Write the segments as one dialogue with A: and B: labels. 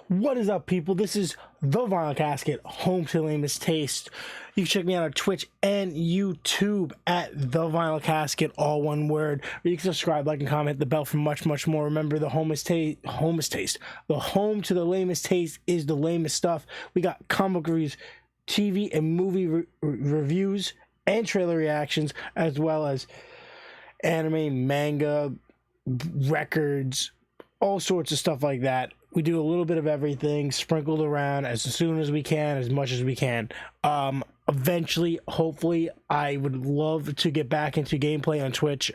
A: What is up, people? This is The Vinyl Casket, home to lamest taste. You can check me out on Twitch and YouTube at The Vinyl Casket, all one word. Or you can subscribe, like, and comment, the bell for much, much more. Remember, the homest taste. The home to the lamest taste is the lamest stuff. We got comic reviews, TV and movie reviews, and trailer reactions, as well as anime, manga, records, all sorts of stuff like that. We do a little bit of everything sprinkled around as soon as we can, as much as we can. Eventually, hopefully, I would love to get back into gameplay on Twitch.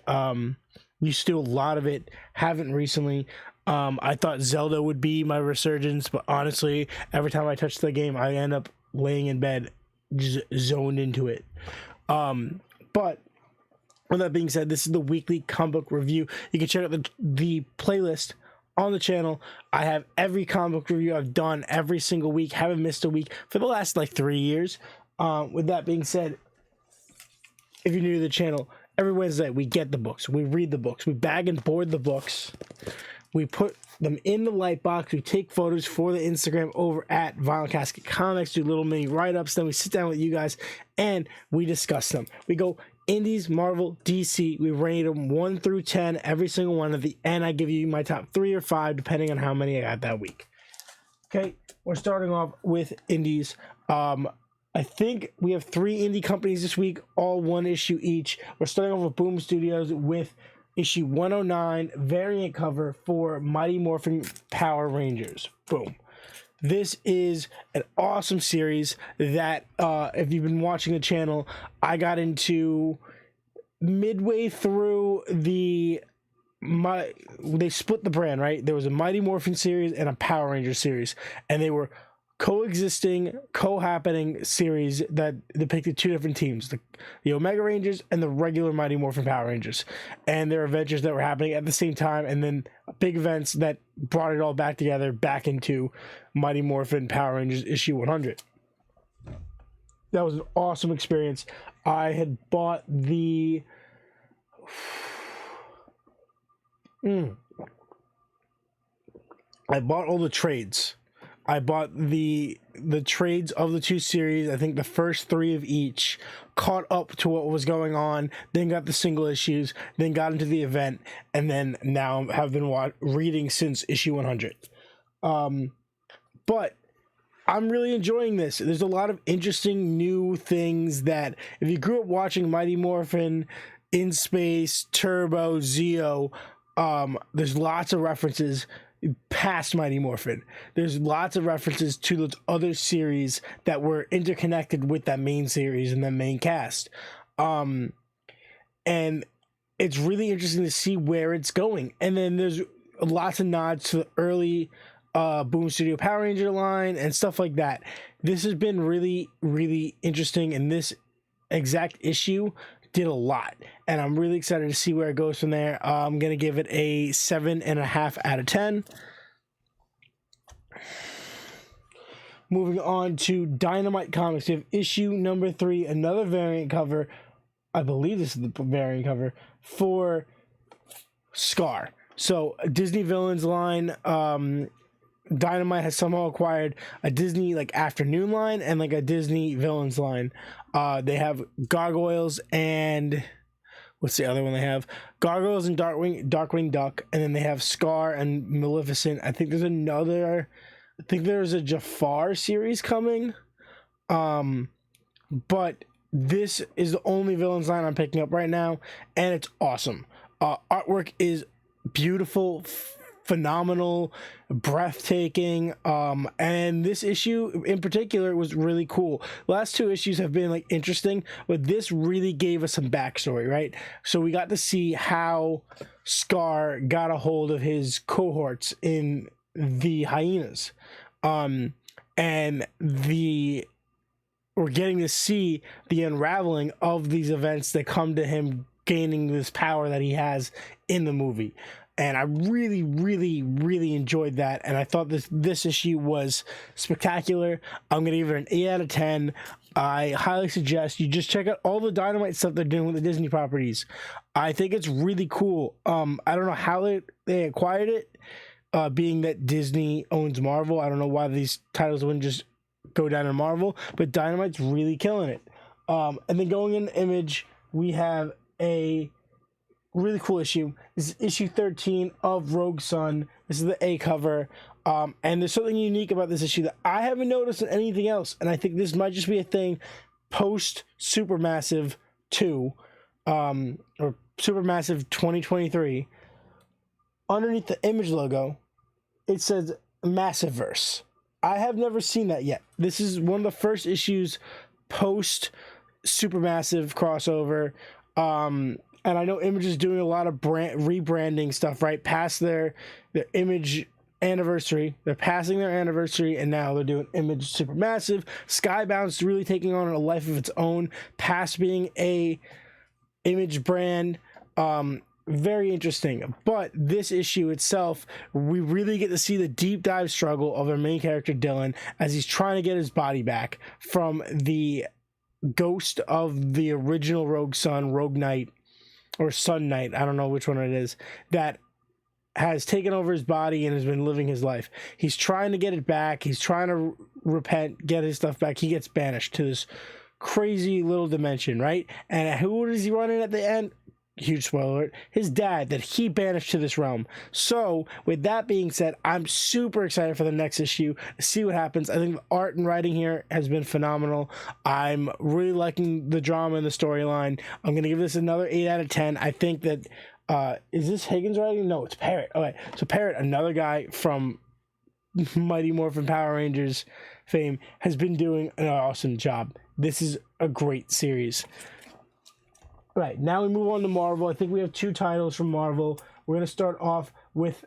A: Used to do a lot of it, haven't recently. I thought Zelda would be my resurgence, but honestly, every time I touch the game, I end up laying in bed, just zoned into it. But with that being said, this is the weekly comic book review. You can check out the playlist on the channel. I have every comic book review I've done every single week. Haven't missed a week for the last 3 years. With that being said, if you're new to the channel, every Wednesday we get the books, we read the books, we bag and board the books, we put them in the light box, we take photos for the Instagram over at Vinyl Casket Comics, do little mini write-ups, then we sit down with you guys and we discuss them. We go Indies, Marvel, DC, we rate them 1 through 10, every single one. At the end, I give you my top 3 or 5, depending on how many I got that week. Okay, we're starting off with Indies. I think we have 3 indie companies this week, all 1 issue each. We're starting off with Boom Studios with issue 109, variant cover for Mighty Morphin Power Rangers. Boom. This is an awesome series that, if you've been watching the channel, I got into midway through they split the brand, right? There was a Mighty Morphin series and a Power Ranger series, and they were coexisting, co-happening series that depicted 2 different teams, the Omega Rangers and the regular Mighty Morphin Power Rangers, and their adventures that were happening at the same time, and then big events that brought it all back together, back into Mighty Morphin Power Rangers issue 100. That was an awesome experience. I had bought I bought all the trades. I bought the trades of the 2 series. I think the first 3 of each, caught up to what was going on, then got the single issues, then got into the event, and then now have been reading since issue 100. But I'm really enjoying this. There's a lot of interesting new things that, if you grew up watching Mighty Morphin, In Space, Turbo, Zeo, there's lots of references past Mighty Morphin. There's lots of references to those other series that were interconnected with that main series and the main cast. And it's really interesting to see where it's going. And then there's lots of nods to the early Boom Studio Power Ranger line and stuff like that. This has been really, really interesting, and this exact issue did a lot, and I'm really excited to see where it goes from there. I'm gonna give it a 7.5 out of 10. Moving on to Dynamite Comics, we have issue number 3, another variant cover. I believe this is the variant cover for Scar. So Disney Villains line. Dynamite has somehow acquired a Disney afternoon line and a Disney Villains line. They have Gargoyles and what's the other one they have? Gargoyles and Darkwing Duck, and then they have Scar and Maleficent. I think there's a Jafar series coming. But this is the only Villains line I'm picking up right now, and it's awesome. Artwork is beautiful, phenomenal, breathtaking, and this issue in particular was really cool. The last 2 issues have been interesting, but this really gave us some backstory, right? So we got to see how Scar got a hold of his cohorts in the hyenas, and we're getting to see the unraveling of these events that come to him gaining this power that he has in the movie. And I really, really, really enjoyed that. And I thought this issue was spectacular. I'm going to give it an 8 out of 10. I highly suggest you just check out all the Dynamite stuff they're doing with the Disney properties. I think it's really cool. I don't know how they acquired it. being that Disney owns Marvel. I don't know why these titles wouldn't just go down to Marvel, but Dynamite's really killing it. And then going in Image, we have a really cool issue. This is issue 13 of Rogue Sun. This is the A cover. And there's something unique about this issue that I haven't noticed in anything else. And I think this might just be a thing post Supermassive 2, or Supermassive 2023. Underneath the Image logo, it says Massiverse. I have never seen that yet. This is one of the first issues post Supermassive crossover. And I know Image is doing a lot of rebranding stuff, right? Past their Image anniversary. They're passing their anniversary, and now they're doing Image Supermassive. Skybound's really taking on a life of its own, past being a Image brand. Very interesting. But this issue itself, we really get to see the deep dive struggle of our main character Dylan as he's trying to get his body back from the ghost of the original Rogue Sun, Rogue Knight, or Sun Knight, I don't know which one it is, that has taken over his body and has been living his life. He's trying to get it back. He's trying to repent, get his stuff back. He gets banished to this crazy little dimension, right? And who does he run in at the end? Huge spoiler alert, his dad that he banished to this realm. So with that being said, I'm super excited for the next issue to see what happens. I think the art and writing here has been phenomenal. I'm really liking the drama and the storyline. I'm going to give this another 8 out of 10. I think that is this Higgins writing? No, it's Parrott. Okay, so Parrott, another guy from Mighty Morphin Power Rangers fame, has been doing an awesome job. This is a great series. Right, now we move on to Marvel. I think we have 2 titles from Marvel. We're going to start off with...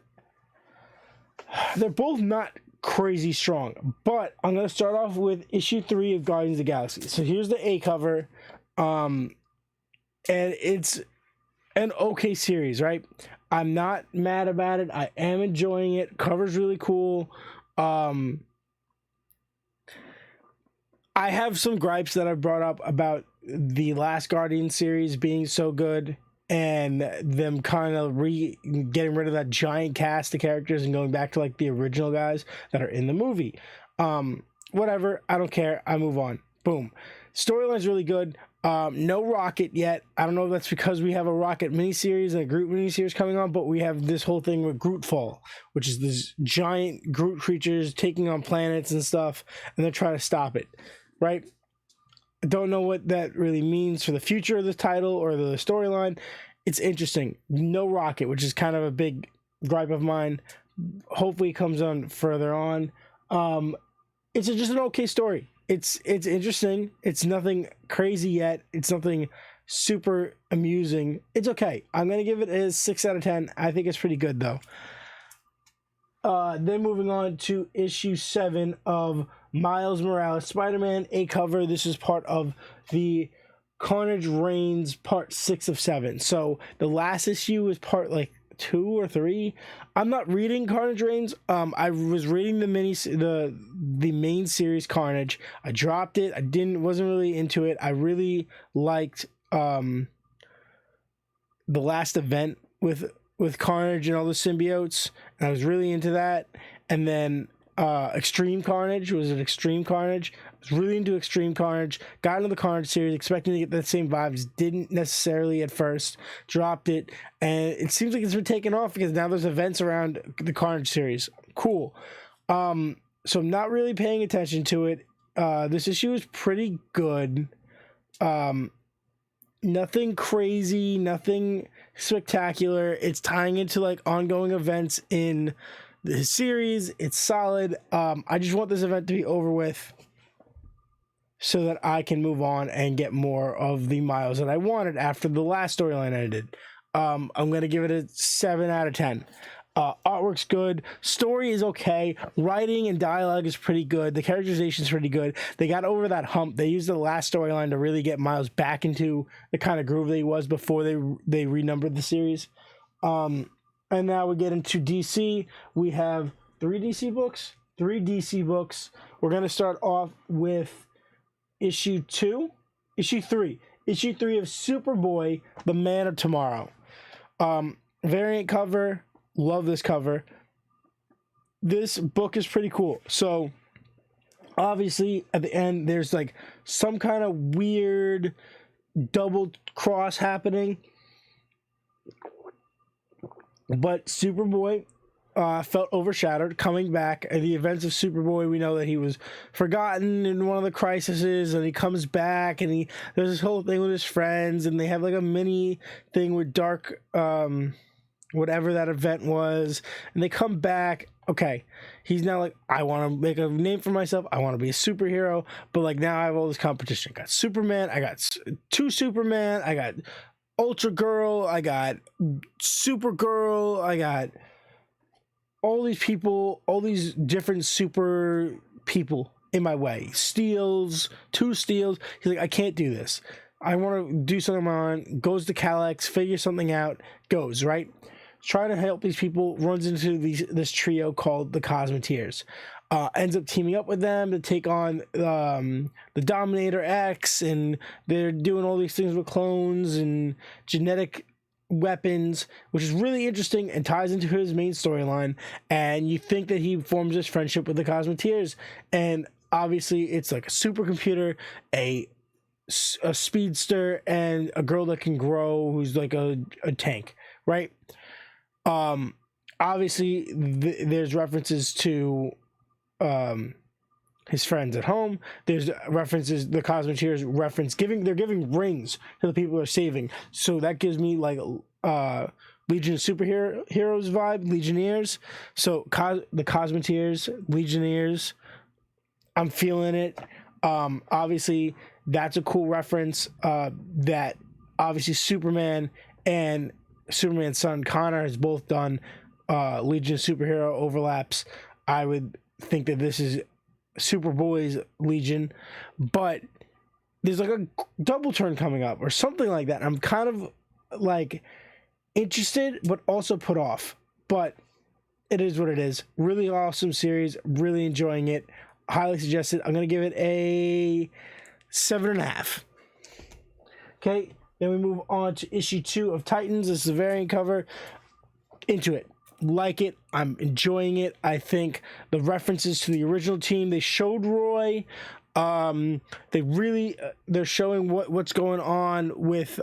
A: They're both not crazy strong, but I'm going to start off with issue 3 of Guardians of the Galaxy. So here's the A cover, and it's an okay series, right? I'm not mad about it. I am enjoying it. Cover's really cool. I have some gripes that I've brought up about the last Guardian series being so good and them kind of getting rid of that giant cast of characters and going back to like the original guys that are in the movie. Whatever, I don't care. I move on. Boom. Storyline's really good. No Rocket yet. I don't know if that's because we have a Rocket miniseries and a Groot miniseries coming on, but we have this whole thing with Grootfall, which is this giant Groot creatures taking on planets and stuff, and they're trying to stop it, right? I don't know what that really means for the future of the title or the storyline. It's interesting. No Rocket, which is kind of a big gripe of mine. Hopefully it comes on further on. It's just an okay story. It's interesting. It's nothing crazy yet. It's nothing super amusing. It's okay. I'm going to give it a 6 out of 10. I think it's pretty good, though. Then moving on to issue 7 of Miles Morales Spider-Man, A cover. This is part of the Carnage Reigns part 6 of 7. So the last issue is part like 2 or 3. I'm not reading Carnage Reigns. I was reading the main series Carnage. I dropped it. Wasn't really into it. I really liked the last event with Carnage and all the symbiotes, and I was really into that. And then Extreme Carnage was an Extreme Carnage. I was really into Extreme Carnage. Got into the Carnage series, expecting to get the same vibes. Didn't necessarily at first. Dropped it, and it seems like it's been taken off because now there's events around the Carnage series. Cool. So I'm not really paying attention to it. This issue is pretty good. Nothing crazy, nothing spectacular. It's tying into like ongoing events in the series. It's solid. I just want this event to be over with so that I can move on and get more of the Miles that I wanted after the last storyline ended. I'm going to give it a 7 out of 10. Artwork's good. Story is okay. Writing and dialogue is pretty good. The characterization is pretty good. They got over that hump. They used the last storyline to really get Miles back into the kind of groove that he was before they renumbered the series. And now we get into DC. We have 3 DC books. We're going to start off with issue 3 of Superboy, the Man of Tomorrow. Variant cover. Love this cover. this book is pretty cool. So obviously at the end there's like some kind of weird double cross happening, but Superboy felt overshadowed coming back at the events of Superboy. We know that he was forgotten in one of the crises, and he comes back, and there's this whole thing with his friends, and they have like a mini thing with Dark, whatever that event was, and they come back. Okay, he's now like, I want to make a name for myself. I want to be a superhero, but like now I have all this competition. I got Superman. I got two Superman. I got Ultra Girl. I got Supergirl. I got all these people, all these different super people in my way. Two Steels. He's like, I can't do this. I want to do something on. Goes to Calyx, figures something out, goes, right? Trying to help these people, runs into this trio called the Cosmeteers. Ends up teaming up with them to take on the Dominator X, and they're doing all these things with clones and genetic weapons, which is really interesting and ties into his main storyline. And you think that he forms this friendship with the Cosmeteers, and obviously it's like a supercomputer, a speedster, and a girl that can grow who's like a tank, right? Obviously there's references to his friends at home. There's references, the Cosmeteers reference they're giving rings to the people they're saving, so that gives me like Legion of Superheroes vibe, Legionnaires. So the Cosmeteers, Legionnaires, I'm feeling it. Obviously that's a cool reference, that obviously Superman and Superman's son Connor has both done Legion of Superhero overlaps. I would think that this is Superboy's Legion, but there's like a double turn coming up or something like that. I'm kind of like interested but also put off, but it is what it is. Really awesome series, really enjoying it, highly suggested. I'm gonna give it a 7.5. Okay, then we move on to issue 2 of Titans. This is a variant cover. Into it. Like it. I'm enjoying it. I think the references to the original team, they showed Roy. They're showing what's going on with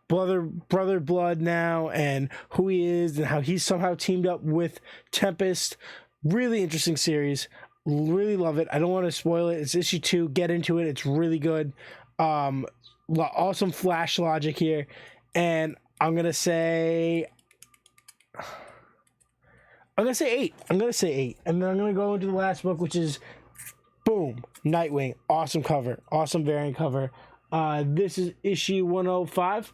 A: Brother Blood now, and who he is, and how he's somehow teamed up with Tempest. Really interesting series. Really love it. I don't want to spoil it. It's issue 2. Get into it. It's really good. Awesome Flash logic here, and I'm gonna say 8. I'm gonna say 8, and then I'm gonna go into the last book, which is boom, Nightwing. Awesome cover, awesome variant cover. This is issue 105,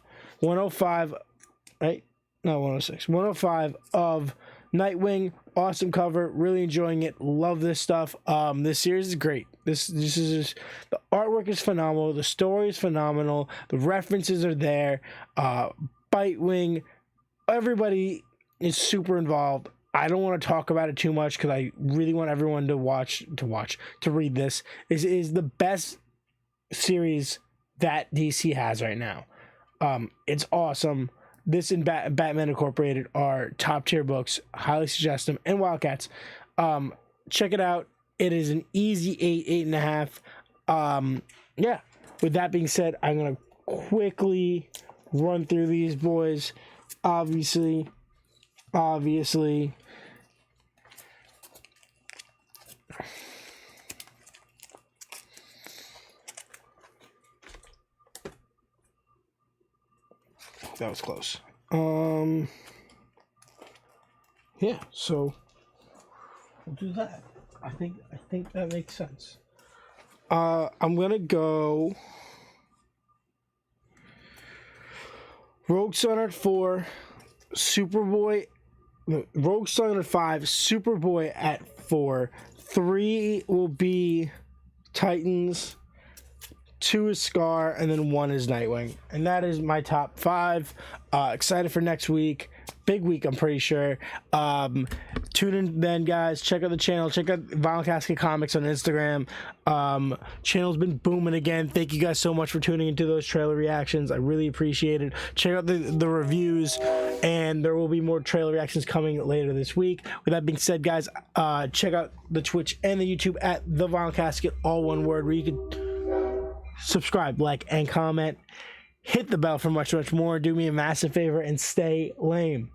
A: right? No, 106, 105 of Nightwing. Awesome cover, really enjoying it. Love this stuff. This series is great. This is the artwork is phenomenal. The story is phenomenal. The references are there. Bitewing, everybody is super involved. I don't want to talk about it too much because I really want everyone to read this. This is the best series that DC has right now. It's awesome. This and Batman Incorporated are top tier books. Highly suggest them. And Wildcats. Check it out. It is an easy 8.5. Yeah. With that being said, I'm going to quickly run through these boys. Obviously. That was close. Yeah, so we'll do that. I think that makes sense. I'm gonna go Rogue Sun at 4, Superboy. Rogue Sun at 5, Superboy at 4. 3 will be Titans. 2 is Scar, and then 1 is Nightwing. And that is my top 5. Excited for next week. Big week, I'm pretty sure. Tune in then, guys. Check out the channel. Check out Vinyl Casket Comics on Instagram. Channel's been booming again. Thank you guys so much for tuning into those trailer reactions. I really appreciate it. Check out the reviews. And and there will be more trailer reactions coming later this week. With that being said, guys, check out the Twitch and the YouTube at The Vinyl Casket, all one word, where you can subscribe, like, and comment. Hit the bell for much, much more. Do me a massive favor and stay lame.